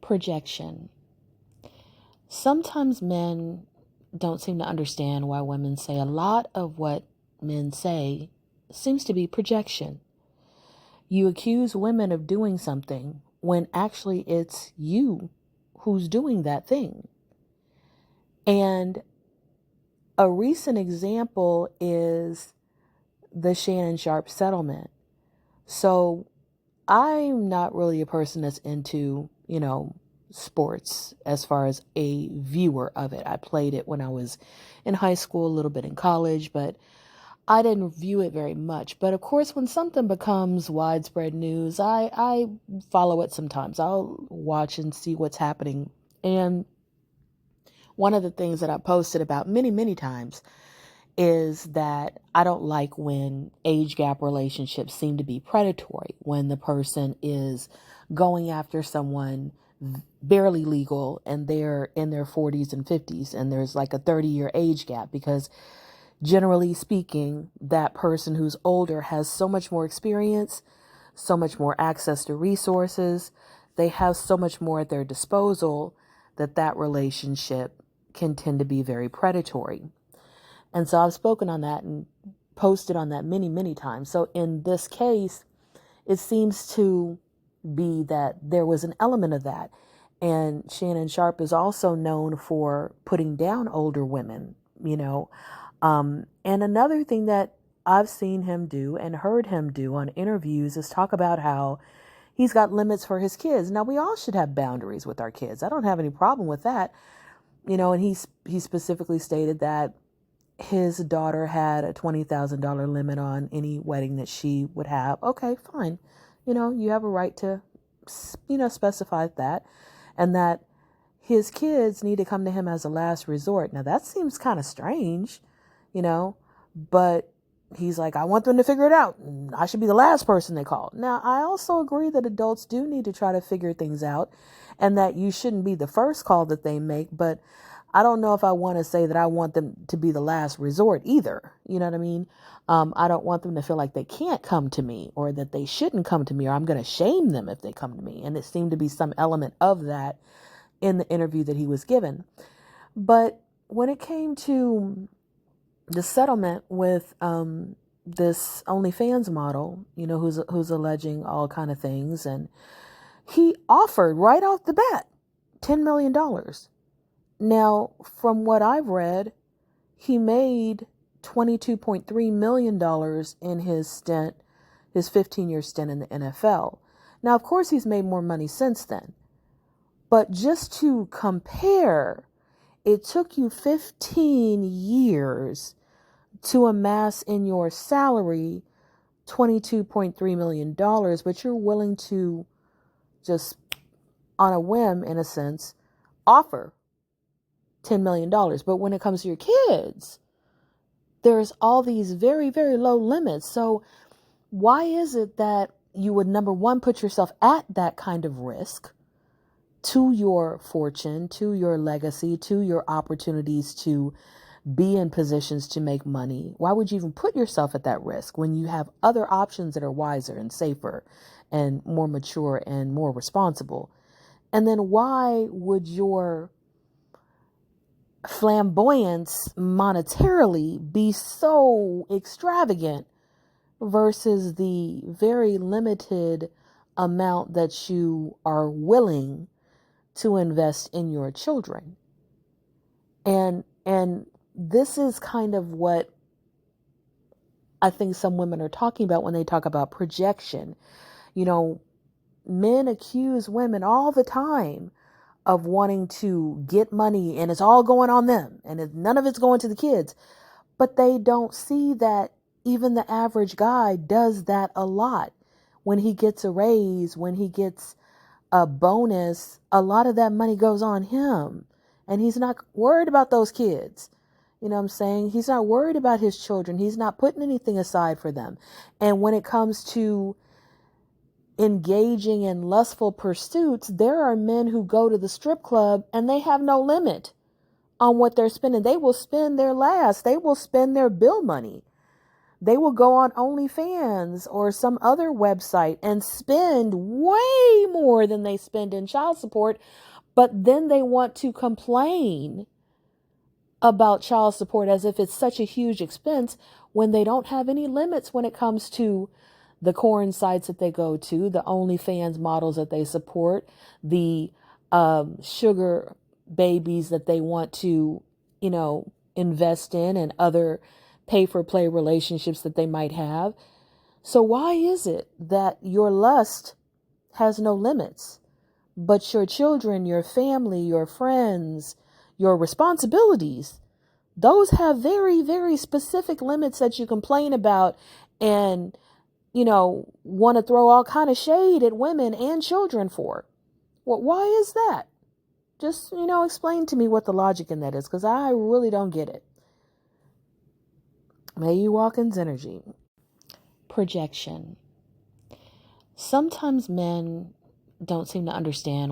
Projection. Sometimes men don't seem to understand why women say a lot of what men say seems to be projection. You accuse women of doing something when actually it's you who's doing that thing. And a recent example is the Shannon Sharp settlement. So I'm not really a person that's into, sports as far as a viewer of it. I played it when I was in high school, a little bit in college, but I didn't view it very much. But of course, when something becomes widespread news, I follow it sometimes. I'll watch and see what's happening. And one of the things that I posted about many, many times is that I don't like when age gap relationships seem to be predatory, when the person is going after someone barely legal and they're in their 40s and 50s and there's like a 30-year age gap, because generally speaking, that person who's older has so much more experience, so much more access to resources. They have so much more at their disposal that relationship can tend to be very predatory. And so I've spoken on that and posted on that many, many times. So in this case, it seems to be that there was an element of that. And Shannon Sharp is also known for putting down older women, And another thing that I've seen him do and heard him do on interviews is talk about how he's got limits for his kids. Now, we all should have boundaries with our kids. I don't have any problem with that. And he specifically stated that his daughter had a $20,000 limit on any wedding that she would have. Okay, fine. You have a right to, specify that, and that his kids need to come to him as a last resort. Now, that seems kind of strange, but he's like, I want them to figure it out. I should be the last person they call. Now, I also agree that adults do need to try to figure things out and that you shouldn't be the first call that they make, but I don't know if I want to say that I want them to be the last resort either. You know what I mean? I don't want them to feel like they can't come to me or that they shouldn't come to me or I'm going to shame them if they come to me. And it seemed to be some element of that in the interview that he was given. But when it came to the settlement with this OnlyFans model, who's alleging all kind of things, and he offered right off the bat $10 million. Now, from what I've read, he made $22.3 million in his 15-year stint in the NFL. Now, of course, he's made more money since then. But just to compare, it took you 15 years to amass in your salary $22.3 million, but you're willing to just, on a whim, in a sense, offer $10 million. But when it comes to your kids, there's all these very, very low limits. So why is it that you would, number one, put yourself at that kind of risk to your fortune, to your legacy, to your opportunities to be in positions to make money? Why would you even put yourself at that risk when you have other options that are wiser and safer and more mature and more responsible? And then why would your flamboyance monetarily be so extravagant versus the very limited amount that you are willing to invest in your children? And this is kind of what I think some women are talking about when they talk about projection. Men accuse women all the time of wanting to get money and it's all going on them and none of it's going to the kids. But they don't see that even the average guy does that a lot. When he gets a raise, when he gets a bonus, a lot of that money goes on him. And he's not worried about those kids. You know what I'm saying? He's not worried about his children. He's not putting anything aside for them. And when it comes to engaging in lustful pursuits, there are men who go to the strip club and they have no limit on what they're spending. They will spend their last. They will spend their bill money. They will go on OnlyFans or some other website and spend way more than they spend in child support, but then they want to complain about child support as if it's such a huge expense when they don't have any limits when it comes to the corn sites that they go to, the OnlyFans models that they support, the sugar babies that they want to, invest in, and other pay-for-play relationships that they might have. So why is it that your lust has no limits, but your children, your family, your friends, your responsibilities, those have very, very specific limits that you complain about and, want to throw all kind of shade at women and children for? Well, why is that? Just, explain to me what the logic in that is, because I really don't get it. May you walk in energy. Projection. Sometimes men don't seem to understand why